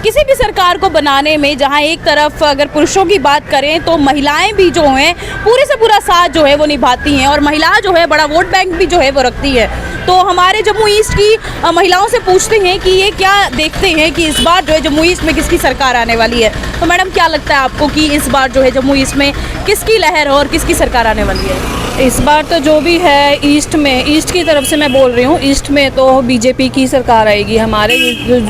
किसी भी सरकार को बनाने में जहां एक तरफ अगर पुरुषों की बात करें तो महिलाएं भी जो हैं पूरे से पूरा साथ जो है वो निभाती हैं, और महिला जो है बड़ा वोट बैंक भी जो है वो रखती है। तो हमारे जम्मू ईस्ट की महिलाओं से पूछते हैं कि ये क्या देखते हैं कि इस बार जो है जम्मू ईस्ट में किसकी सरकार आने वाली है। तो मैडम क्या लगता है आपको कि इस बार जो है जम्मू ईस्ट में किसकी लहर और किसकी सरकार आने वाली है? इस बार तो जो भी है ईस्ट में, ईस्ट की तरफ से मैं बोल रही हूँ, ईस्ट में तो बीजेपी की सरकार आएगी। हमारे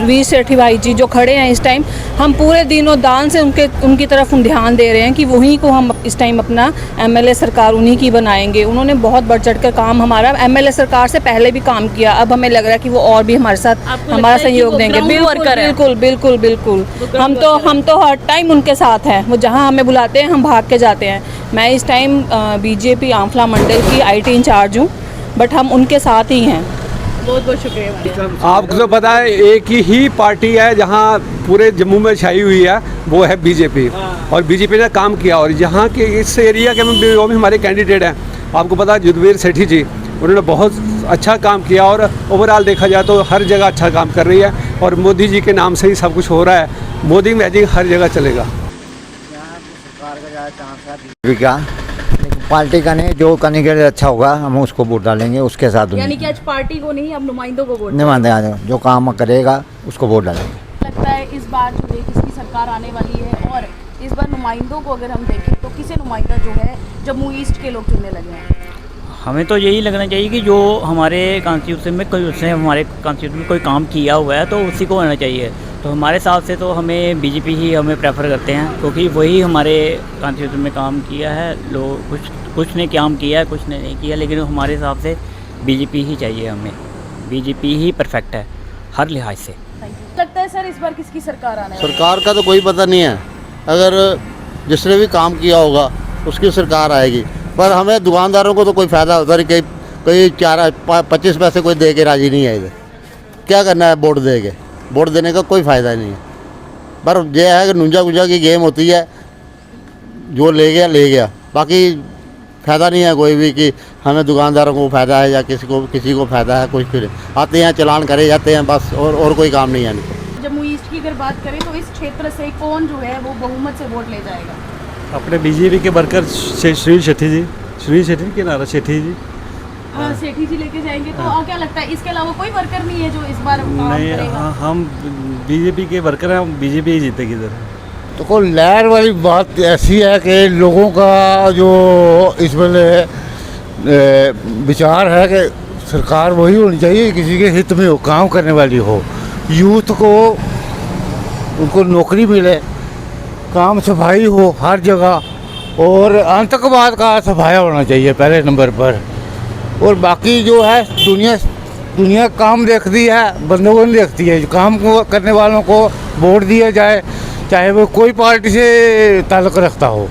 वीर सेठी भाई जी जो खड़े हैं इस टाइम, हम पूरे दिनों दान से उनकी तरफ हम ध्यान दे रहे हैं कि वहीं को हम इस टाइम अपना एमएलए सरकार उन्हीं की बनाएंगे। उन्होंने बहुत बढ़ चढ़ कर काम हमारा एमएलए सरकार से पहले भी काम किया। अब हमें लग रहा है कि वो और भी हमारे साथ हमारा सहयोग देंगे। बिल्कुल बिल्कुल बिल्कुल, हम तो हर टाइम उनके साथ हैं। वो जहाँ हमें बुलाते हैं हम भाग के जाते हैं। मैं इस टाइम बीजेपी आंवला मंडल की आईटी इंचार्ज हूँ, बट हम उनके साथ ही हैं। बहुत बहुत शुक्रिया। आपको तो पता है एक ही पार्टी है जहाँ पूरे जम्मू में छाई हुई है, वो है बीजेपी। और बीजेपी ने काम किया, और यहाँ के इस एरिया के जो भी हमारे कैंडिडेट हैं, आपको पता है युद्धवीर सेठी जी, उन्होंने बहुत अच्छा काम किया। और ओवरऑल देखा जाए तो हर जगह अच्छा काम कर रही है, और मोदी जी के नाम से ही सब कुछ हो रहा है। मोदी मैजिक हर जगह चलेगा। पार्टी का नहीं, जो कैंडिडेट अच्छा होगा हम उसको वोट डालेंगे, उसके साथ। यानी कि आज पार्टी को नहीं, अब नुमाइंदों को वोट नुमाइंदे जो काम करेगा उसको वोट डालेंगे। लगता है इस बार जो है किसकी सरकार आने वाली है, और इस बार नुमाइंदों को अगर हम देखें तो किसे नुमाइंदा जो है जम्मू ईस्ट के लोग चुनने लगे हैं? हमें तो यही लगना चाहिए कि जो हमारे कॉन्स्टिट्यूशन में कोई, उसने हमारे कॉन्स्टिट्यूशन में कोई काम किया हुआ है तो उसी को होना चाहिए। तो हमारे हिसाब से तो हमें बीजेपी ही हमें प्रेफर करते हैं, क्योंकि वही हमारे कॉन्स्टिट्यूशन में काम किया है। लोग कुछ ने काम किया है, कुछ ने नहीं किया, लेकिन हमारे हिसाब से बीजेपी ही चाहिए हमें। बीजेपी ही परफेक्ट है हर लिहाज से। लगता है सर इस बार किसकी सरकार आने वाली है? सरकार का तो कोई पता नहीं है, अगर जिसने भी काम किया होगा उसकी सरकार आएगी। पर हमें दुकानदारों को तो कोई फ़ायदा होता नहीं, कोई 4-25 पैसे कोई दे के राज़ी नहीं है। इधर क्या करना है, वोट दे के? वोट देने का कोई फ़ायदा नहीं है। पर यह है कि नुंजा गुंजा की गेम होती है, जो ले गया। बाकी फ़ायदा नहीं है कोई भी कि हमें दुकानदारों को फ़ायदा है या किसी को फ़ायदा है। कुछ फिर आते हैं, चलान करे जाते हैं, बस। और कोई काम नहीं है। जम्मू ईस्ट की अगर बात करें तो इस क्षेत्र से कौन जो है वो बहुमत से वोट ले जाएगा? अपने बीजेपी के वर्कर श्री सेठी जी के नारा सेठी जी। हाँ, सेठी जी लेके जाएंगे। तो क्या लगता है इसके अलावा कोई वर्कर नहीं है जो इस बार काम करेगा? हम बीजेपी के वर्कर हैं, बीजेपी ही जीतेगी इधर। तो कोई लहर वाली बात ऐसी है कि लोगों का जो इसमें विचार है कि सरकार वही होनी चाहिए किसी के हित में हो, काम करने वाली हो, यूथ को उनको नौकरी मिले, काम सफाई हो हर जगह, और आतंकवाद का सफाया होना चाहिए पहले नंबर पर। और बाकी जो है दुनिया काम देखती है, बंदों को नहीं देखती है। काम को करने वालों को वोट दिया जाए, चाहे वो कोई पार्टी से ताल्लुक़ रखता हो।